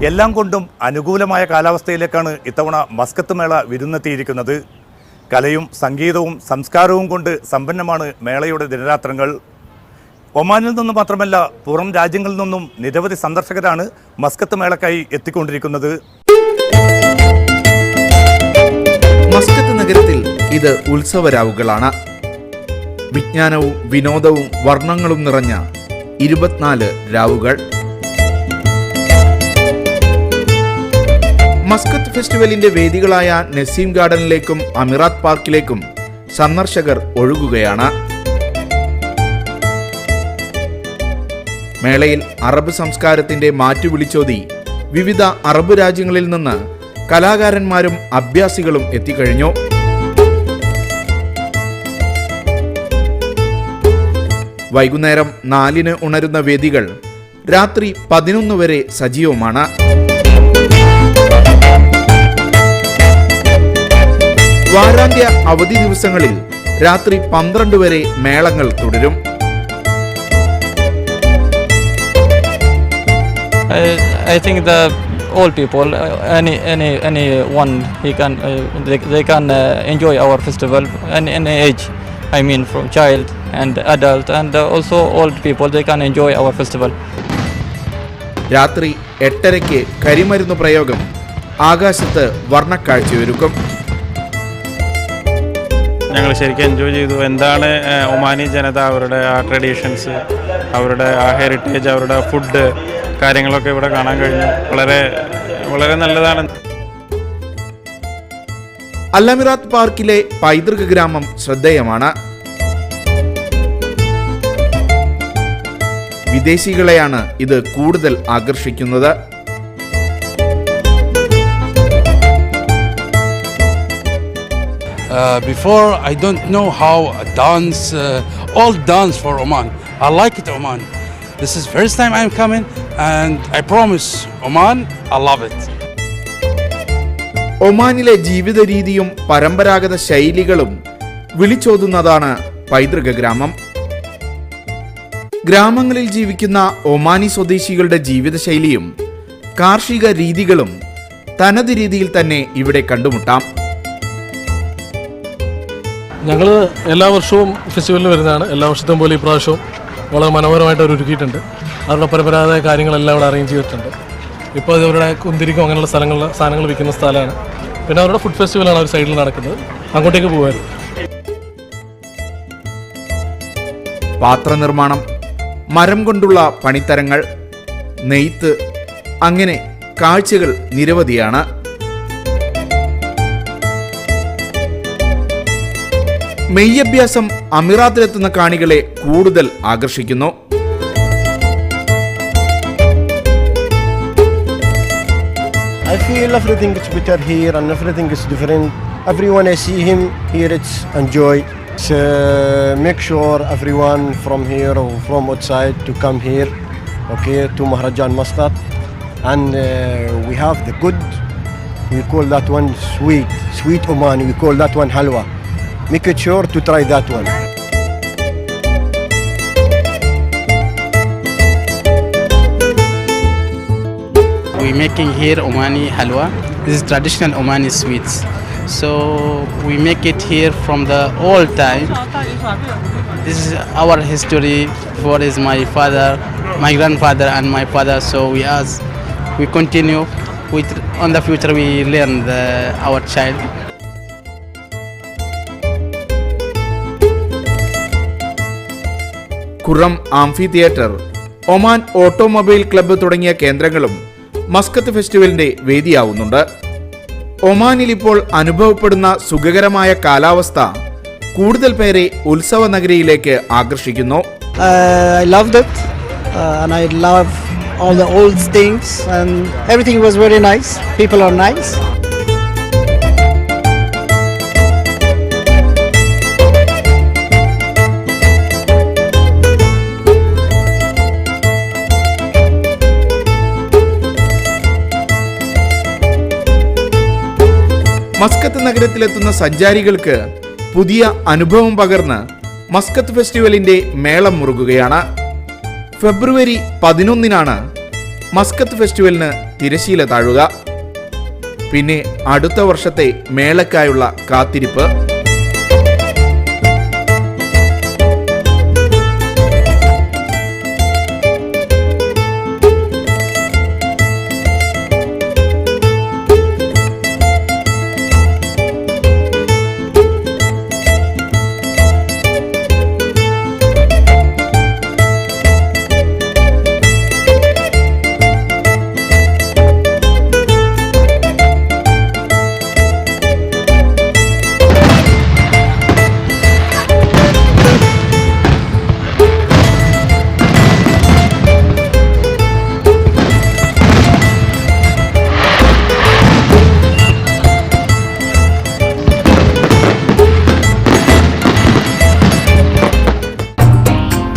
എല്ലാം കൊണ്ടും അനുകൂലമായ കാലാവസ്ഥയിലേക്കാണ് ഇത്തവണ മസ്കത്ത് മേള വിരുന്നെത്തിയിരിക്കുന്നത്. കലയും സംഗീതവും സംസ്കാരവും കൊണ്ട് സമ്പന്നമാണ് മേളയുടെ ദിനരാത്രങ്ങൾ. ഒമാനിൽ നിന്നും മാത്രമല്ല പുറം രാജ്യങ്ങളിൽ നിന്നും നിരവധി സന്ദർശകരാണ് മസ്കത്ത് മേളക്കായി എത്തിക്കൊണ്ടിരിക്കുന്നത്. മസ്കത്ത് നഗരത്തിൽ ഇത് ഉത്സവരാവുകളാണ്. വിജ്ഞാനവും വിനോദവും വർണ്ണങ്ങളും നിറഞ്ഞ 24 രാവുകൾ. മസ്കത്ത് ഫെസ്റ്റിവലിന്റെ വേദികളായ നസീം ഗാർഡനിലേക്കും അമിറാത്ത് പാർക്കിലേക്കും സന്ദർശകർ ഒഴുകുകയാണ്. മേളയിൽ അറബ് സംസ്കാരത്തിന്റെ മാറ്റുവിളിച്ചോതി വിവിധ അറബ് രാജ്യങ്ങളിൽ നിന്ന് കലാകാരന്മാരും അഭ്യാസികളും എത്തിക്കഴിഞ്ഞു. വൈകുന്നേരം 4-ന് ഉണരുന്ന വേദികൾ രാത്രി 11 വരെ സജീവമാണ്. വാരാന്ത്യ അവധി ദിവസങ്ങളിൽ രാത്രി 12 വരെ മേളങ്ങൾ തുടരും. I think the all people, anyone, they can enjoy our festival any age. I mean, from child and adult and also old people, they can enjoy our festival. രാത്രി 8:30-ക്ക് കരിമരുന്ന് പ്രയോഗം ആകാശത്ത് വർണ്ണക്കാഴ്ചയൊരുക്കും. ഞങ്ങൾ ശരിക്കും എൻജോയ് ചെയ്തു. എന്താണ് ഒമാനി ജനത, അവരുടെ ആ ട്രഡീഷൻസ്, അവരുടെ ആ ഹെറിറ്റേജ്, അവരുടെ ഫുഡ് കാര്യങ്ങളൊക്കെ ഇവിടെ കാണാൻ കഴിഞ്ഞു. വളരെ വളരെ നല്ലതാണ്. അൽ-അമിറാത്ത് പാർക്കിലെ പൈതൃക ഗ്രാമം ശ്രദ്ധേയമാണ്. വിദേശികളെയാണ് ഇത് കൂടുതൽ ആകർഷിക്കുന്നത്. Before, I don't know how a dance, all dance for Oman. I like it, Oman. This is first time I'm coming, and I promise Oman, I love it. ഒമാനിലെ ജീവിത രീതിയും പരമ്പരാഗത ശൈലികളും വിളിച്ചോതുന്നതാണ് പൈതൃക ഗ്രാമം. ഗ്രാമങ്ങളിൽ ജീവിക്കുന്ന ഒമാനി സ്വദേശികളുടെ ജീവിതശൈലിയും കാർഷിക രീതികളും തനത് രീതിയിൽ തന്നെ ഇവിടെ കണ്ടുമുട്ടാം. ഞങ്ങൾ എല്ലാ വർഷവും ഫെസ്റ്റിവലിന് വരുന്നതാണ്. എല്ലാ വർഷത്തെയും പോലെ ഇപ്രാവശ്യവും വളരെ മനോഹരമായിട്ട് അവർ ഒരുക്കിയിട്ടുണ്ട്. അവരുടെ പരമ്പരാഗത കാര്യങ്ങളെല്ലാം ഇവിടെ അറേഞ്ച് ചെയ്തിട്ടുണ്ട്. ഇപ്പോൾ അവരുടെ കുന്തിരിക്കും അങ്ങനെയുള്ള സാധനങ്ങൾ വിൽക്കുന്ന സ്ഥലമാണ്. പിന്നെ അവരുടെ ഫുഡ് ഫെസ്റ്റിവലാണ് അവർ സൈഡിൽ നടക്കുന്നത്. അങ്ങോട്ടേക്ക് പോകുമായിരുന്നു. പാത്രനിർമ്മാണം, മരം കൊണ്ടുള്ള പണിത്തരങ്ങൾ, നെയ്ത്ത്, അങ്ങനെ കാഴ്ചകൾ നിരവധിയാണ്. മെയ്യഭ്യാസം അമിറാത്തിലെത്തുന്ന കാണികളെ കൂടുതൽ ആകർഷിക്കുന്നു. I feel everything is better here and everything is different. Everyone I see him here, it's enjoy. So make sure everyone from here or from outside to come here, okay, to Maharajan Muscat. And we have the good, we call that one sweet Omani, we call that one halwa. Make it sure to try that one. We making here Omani halwa. This is traditional Omani sweets. So we make it here from the old time. This is our history. Before is my father, my grandfather, and my father. So we continue. On the future we learn our child. Qurum amphitheatre, Oman automobile club തുടങ്ങിയ കേന്ദ്രങ്ങളും Muscat ഫെസ്റ്റിവലിന്റെ വേദിയാവുന്നുണ്ട്. ഒമാനിൽ ഇപ്പോൾ അനുഭവപ്പെടുന്ന സുഖകരമായ കാലാവസ്ഥ കൂടുതൽ പേരെ ഉത്സവ നഗരിയിലേക്ക് ആകർഷിക്കുന്നു. I loved it and I love all the old things and everything was very nice. People are nice. Muscat നഗരത്തിലെത്തുന്ന സഞ്ചാരികൾക്ക് പുതിയ അനുഭവം പകർന്ന് മസ്കത്ത് ഫെസ്റ്റിവലിന്റെ മേളം മുറുകുകയാണ്. ഫെബ്രുവരി 11-നാണ് മസ്കത്ത് ഫെസ്റ്റിവലിന് തിരശീല താഴുക. പിന്നെ അടുത്ത വർഷത്തെ മേളയ്ക്കായുള്ള കാത്തിരിപ്പ്.